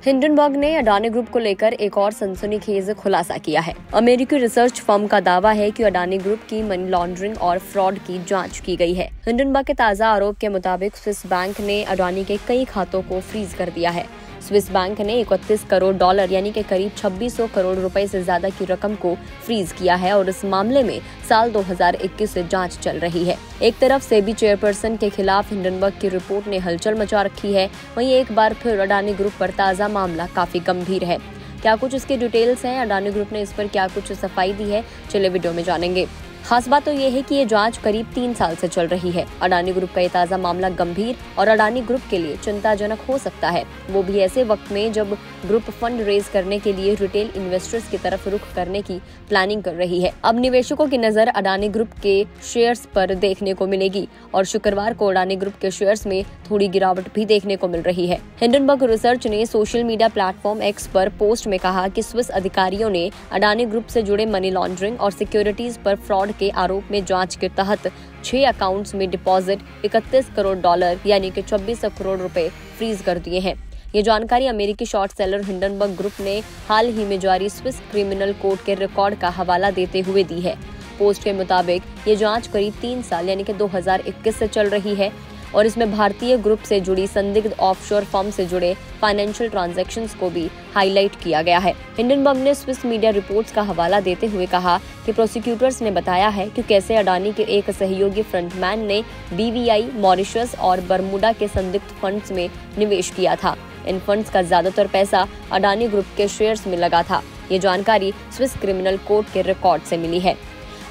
Hindenburg ने Adani group को लेकर एक और सनसनीखेज खुलासा किया है। अमेरिकी रिसर्च फर्म का दावा है कि अडानी ग्रुप की मनी लॉन्ड्रिंग और फ्रॉड की जांच की गई है। हिंडनबर्ग के ताजा आरोप के मुताबिक स्विस बैंक ने अडानी के कई खातों को फ्रीज कर दिया है। स्विस बैंक ने 31 करोड़ डॉलर यानी कि करीब 2600 करोड़ रुपए से ज्यादा की रकम को फ्रीज किया है और इस मामले में साल 2021 से जांच चल रही है। एक तरफ सेबी चेयरपर्सन के खिलाफ हिंडनबर्ग की रिपोर्ट ने हलचल मचा रखी है, वहीं एक बार फिर अडानी ग्रुप पर ताजा मामला काफी गंभीर है। क्या कुछ इसके डिटेल्स हैं, अडानी ग्रुप ने इस पर क्या कुछ सफाई दी है, चलिए वीडियो में जानेंगे। खास बात तो ये है कि ये जांच करीब 3 साल से चल रही है। अडानी ग्रुप का ये ताजा मामला गंभीर और अडानी ग्रुप के लिए चिंताजनक हो सकता है, वो भी ऐसे वक्त में जब ग्रुप फंड रेज करने के लिए रिटेल इन्वेस्टर्स की तरफ रुख करने की प्लानिंग कर रही है। अब निवेशकों की नजर अडानी ग्रुप के शेयर्स पर देखने को मिलेगी और शुक्रवार को अडानी ग्रुप के शेयर्स में थोड़ी गिरावट भी देखने को मिल रही है। हिंडनबर्ग रिसर्च ने सोशल मीडिया प्लेटफॉर्म एक्स पर पोस्ट में कहा कि स्विस अधिकारियों ने अडानी ग्रुप से जुड़े मनी लॉन्ड्रिंग और सिक्योरिटीज पर फ्रॉड के आरोप में जांच के तहत 6 अकाउंट्स में डिपॉजिट 31 करोड़ डॉलर यानी कि 2600 करोड़ रुपए फ्रीज कर दिए हैं। ये जानकारी अमेरिकी शॉर्ट सेलर हिंडनबर्ग ग्रुप ने हाल ही में जारी स्विस क्रिमिनल कोड के रिकॉर्ड का हवाला देते हुए दी है। पोस्ट के मुताबिक ये जांच करीब 3 साल यानी कि 2021 से चल रही है और इसमें भारतीय ग्रुप से जुड़ी संदिग्ध ऑफशोर फर्म से जुड़े फाइनेंशियल ट्रांजैक्शंस को भी हाईलाइट किया गया है। हिंडनबर्ग ने स्विस मीडिया रिपोर्ट्स का हवाला देते हुए कहा कि प्रोसिक्यूटर्स ने बताया है कि कैसे अडानी के एक सहयोगी फ्रंटमैन ने BVI, मॉरिशस और बरमुडा के संदिग्ध फंड्स में निवेश किया था। इन फंड्स का ज्यादातर पैसा अडानी ग्रुप के शेयर्स में लगा था। ये जानकारी स्विस क्रिमिनल कोड के रिकॉर्ड से मिली है।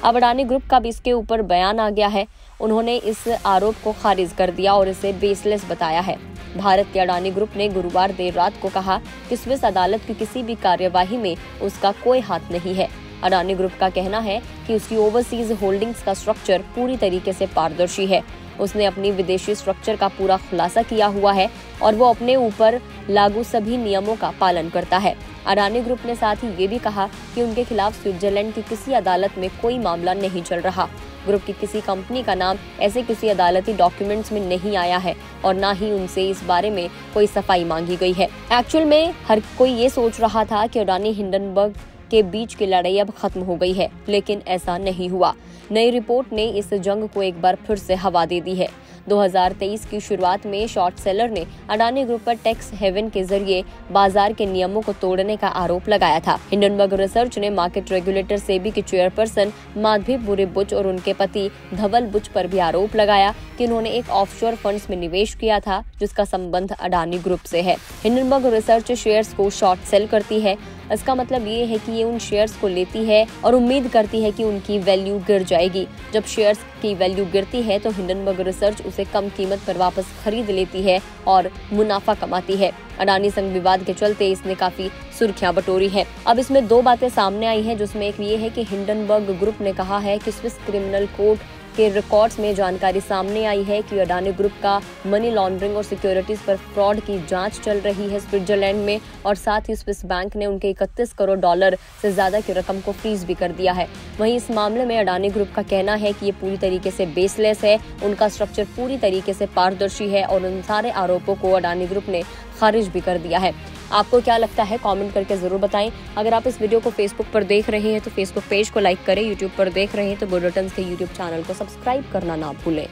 अब अडानी ग्रुप का भी इसके ऊपर बयान आ गया है। उन्होंने इस आरोप को खारिज कर दिया और इसे बेसलेस बताया है। भारत के अडानी ग्रुप ने गुरुवार देर रात को कहा कि स्विस अदालत की किसी भी कार्यवाही में उसका कोई हाथ नहीं है। अडानी ग्रुप का कहना है कि उसकी ओवरसीज होल्डिंग्स का स्ट्रक्चर पूरी तरीके से पारदर्शी है। उसने अपनी विदेशी स्ट्रक्चर का पूरा खुलासा किया हुआ है और वो अपने ऊपर लागू सभी नियमों का पालन करता है। अडानी ग्रुप ने साथ ही ये भी कहा कि उनके खिलाफ स्विट्जरलैंड की किसी अदालत में कोई मामला नहीं चल रहा। ग्रुप की किसी कंपनी का नाम ऐसे किसी अदालती डॉक्यूमेंट्स में नहीं आया है और ना ही उनसे इस बारे में कोई सफाई मांगी गई है। एक्चुअल में हर कोई ये सोच रहा था कि अडानी हिंडनबर्ग के बीच की लड़ाई अब खत्म हो गई है, लेकिन ऐसा नहीं हुआ। नई रिपोर्ट ने इस जंग को एक बार फिर से हवा दे दी है। 2023 की शुरुआत में शॉर्ट सेलर ने अडानी ग्रुप पर टैक्स हेवन के जरिए बाजार के नियमों को तोड़ने का आरोप लगाया था। हिंडनबर्ग रिसर्च ने मार्केट रेगुलेटर सेबी की चेयरपर्सन माधवी बुरे बुच और उनके पति धवल बुच पर भी आरोप लगाया कि उन्होंने एक ऑफशोर फंड्स में निवेश किया था जिसका संबंध अडानी ग्रुप से है। हिंडनबर्ग रिसर्च शेयर्स को शॉर्ट सेल करती है। इसका मतलब ये है कि ये उन शेयर्स को लेती है और उम्मीद करती है कि उनकी वैल्यू गिर जाएगी। जब शेयर्स की वैल्यू गिरती है तो हिंडनबर्ग रिसर्च उसे कम कीमत पर वापस खरीद लेती है और मुनाफा कमाती है। अडानी संघ विवाद के चलते इसने काफी सुर्खियां बटोरी है। अब इसमें 2 बातें सामने आई हैं, जिसमें एक ये है कि हिंडनबर्ग ग्रुप ने कहा है कि स्विस क्रिमिनल कोड के रिकॉर्ड्स में जानकारी सामने आई है कि अडानी ग्रुप का मनी लॉन्ड्रिंग और सिक्योरिटीज पर फ्रॉड की जांच चल रही है स्विट्जरलैंड में और साथ ही स्विस बैंक ने उनके 31 करोड़ डॉलर से ज्यादा की रकम को फ्रीज भी कर दिया है। वहीं इस मामले में अडानी ग्रुप का कहना है कि ये पूरी तरीके से बेसलेस है, उनका स्ट्रक्चर पूरी तरीके से पारदर्शी है और उन सारे आरोपों को अडानी ग्रुप ने खारिज भी कर दिया है। आपको क्या लगता है, कमेंट करके जरूर बताएं। अगर आप इस वीडियो को फेसबुक पर देख रहे हैं तो फेसबुक पेज को लाइक करें, यूट्यूब पर देख रहे हैं तो गुड रिटर्न्स के यूट्यूब चैनल को सब्सक्राइब करना ना भूलें।